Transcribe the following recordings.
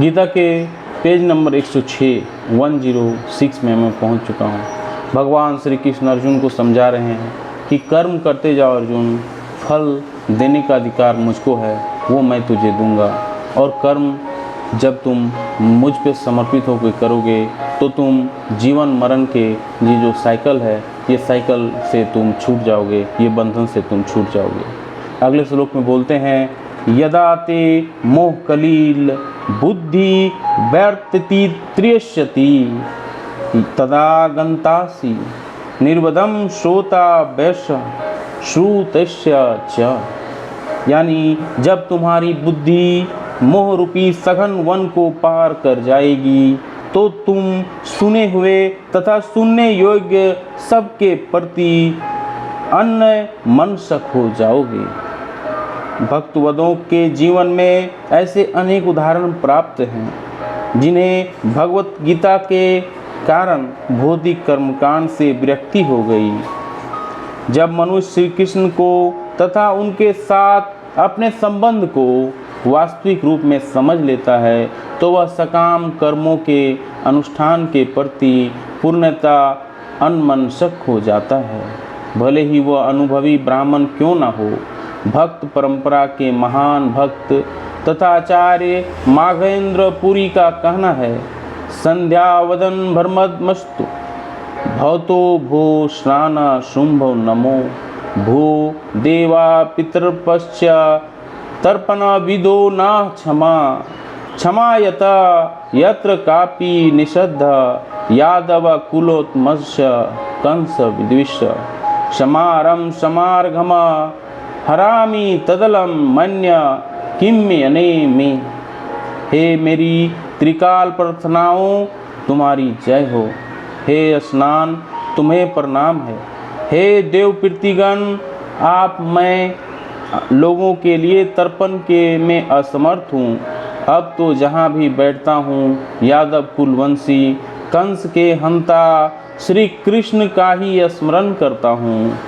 गीता के page number 106 में मैं पहुंच चुका हूं। भगवान श्री कृष्ण अर्जुन को समझा रहे हैं कि कर्म करते जाओ अर्जुन, फल देने का अधिकार मुझको है, वो मैं तुझे दूंगा। और कर्म जब तुम मुझ पे समर्पित होकर करोगे तो तुम जीवन मरण के ये जो साइकिल है, ये साइकिल से तुम छूट जाओगे, ये बंधन से तुम छूट जाओगे। अगले श्लोक में बोलते हैं, यदा ते मोह कलील बुद्धि व्यर्तति त्रियश्यति तदा गंतासि निर्वदम श्रोता वैश श्रुतस्य च। यानी जब तुम्हारी बुद्धि मोह रूपी सघन वन को पार कर जाएगी तो तुम सुने हुए तथा सुनने योग्य सबके प्रति अन्य मनसक हो जाओगे। भक्तवदों के जीवन में ऐसे अनेक उदाहरण प्राप्त हैं जिन्हें भगवत गीता के कारण भौतिक कर्मकांड से विरक्ति हो गई। जब मनुष्य श्री कृष्ण को तथा उनके साथ अपने संबंध को वास्तविक रूप में समझ लेता है तो वह सकाम कर्मों के अनुष्ठान के प्रति पूर्णतः अनमनस्क हो जाता है, भले ही वह अनुभवी ब्राह्मण क्यों न हो। भक्त परंपरा के महान भक्त तथा आचार्य माघवेंद्र पुरी का कहना है, संध्यावदन भर्मदमस्तु भवतो भो स्नान शुंभो नमो भो देवा पितृपश्च तर्पण विदो न क्षमा क्षमायता यत्र कापि निषद्ध यादव कुलोत्मस्य कंस विद्विष क्षमारम समार्घम हरामि तदलम मन्य किम्यने में। हे मेरी त्रिकाल प्रार्थनाओं तुम्हारी जय हो। हे स्नान तुम्हें प्रणाम है। हे देव प्रीतिगण आप मैं लोगों के लिए तर्पण के में असमर्थ हूँ। अब तो जहाँ भी बैठता हूँ यादव कुलवंशी कंस के हंता श्री कृष्ण का ही स्मरण करता हूँ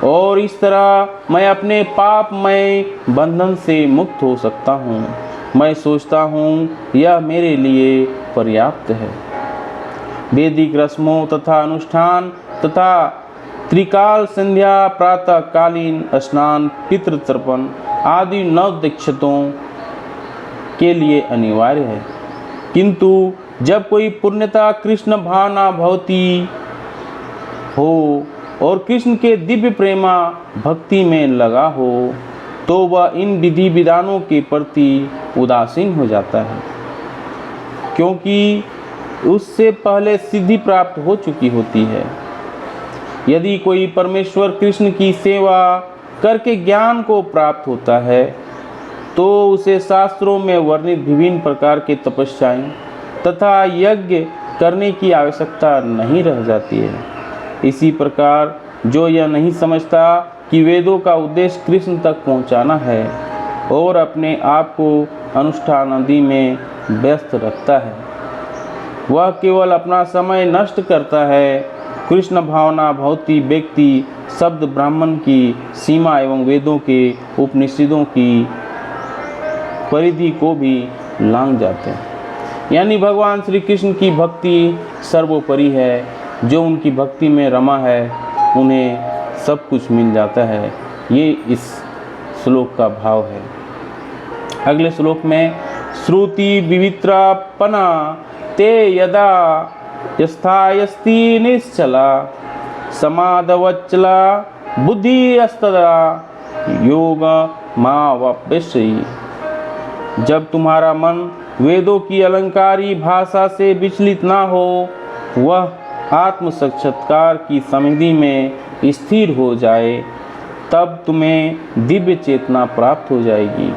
और इस तरह मैं अपने पापमय बंधन से मुक्त हो सकता हूँ। मैं सोचता हूँ यह मेरे लिए पर्याप्त है। वैदिक रस्मों तथा अनुष्ठान तथा त्रिकाल संध्या प्रातः कालीन स्नान पितृ तर्पण आदि नव दीक्षितों के लिए अनिवार्य है, किंतु जब कोई पूर्णता कृष्ण भावना भवती हो और कृष्ण के दिव्य प्रेमा भक्ति में लगा हो तो वह इन विधि विधानों के प्रति उदासीन हो जाता है, क्योंकि उससे पहले सिद्धि प्राप्त हो चुकी होती है। यदि कोई परमेश्वर कृष्ण की सेवा करके ज्ञान को प्राप्त होता है तो उसे शास्त्रों में वर्णित विभिन्न प्रकार के तपस्याएं तथा यज्ञ करने की आवश्यकता नहीं रह जाती है। इसी प्रकार जो यह नहीं समझता कि वेदों का उद्देश्य कृष्ण तक पहुंचाना है और अपने आप को अनुष्ठान आदि में व्यस्त रखता है, वह केवल अपना समय नष्ट करता है। कृष्ण भावना भवती व्यक्ति शब्द ब्राह्मण की सीमा एवं वेदों के उपनिषदों की परिधि को भी लांघ जाते हैं। यानी भगवान श्री कृष्ण की भक्ति सर्वोपरि है। जो उनकी भक्ति में रमा है उन्हें सब कुछ मिल जाता है। ये इस श्लोक का भाव है। अगले श्लोक में श्रुति विवित्रापना ते यदा यस्थायस्ति निश्चला समाधवच्चला बुद्धि अस्तदा योग मावप्यसि। जब तुम्हारा मन वेदों की अलंकारी भाषा से विचलित ना हो, वह आत्म साक्षात्कार की समाधि में स्थिर हो जाए, तब तुम्हें दिव्य चेतना प्राप्त हो जाएगी।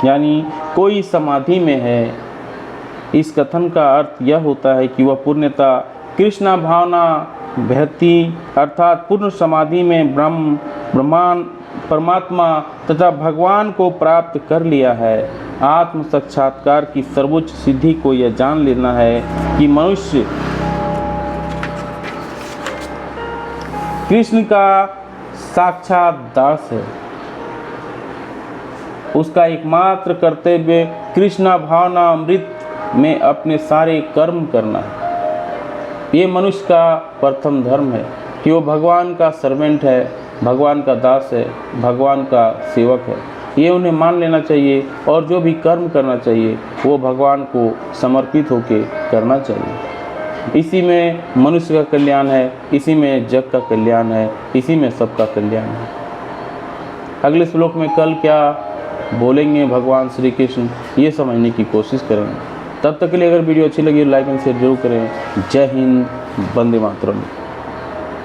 यानी कोई समाधि में है, इस कथन का अर्थ यह होता है कि वह पूर्णतः कृष्ण भावना बहती अर्थात पूर्ण समाधि में ब्रह्मांड परमात्मा तथा भगवान को प्राप्त कर लिया है। आत्म साक्षात्कार की सर्वोच्च सिद्धि को यह जान लेना है कि मनुष्य कृष्ण का साक्षात दास है। उसका एकमात्र कर्तव्य कृष्ण भावना अमृत में अपने सारे कर्म करना है। ये मनुष्य का प्रथम धर्म है कि वो भगवान का सर्वेंट है, भगवान का दास है, भगवान का सेवक है। ये उन्हें मान लेना चाहिए और जो भी कर्म करना चाहिए वो भगवान को समर्पित होकर करना चाहिए। इसी में मनुष्य का कल्याण है, इसी में जग का कल्याण है, इसी में सबका कल्याण है। अगले श्लोक में कल क्या बोलेंगे भगवान श्री कृष्ण, ये समझने की कोशिश करेंगे। तब तक के लिए अगर वीडियो अच्छी लगी लाइक एंड शेयर जरूर करें। जय हिंद, वंदे मातरम।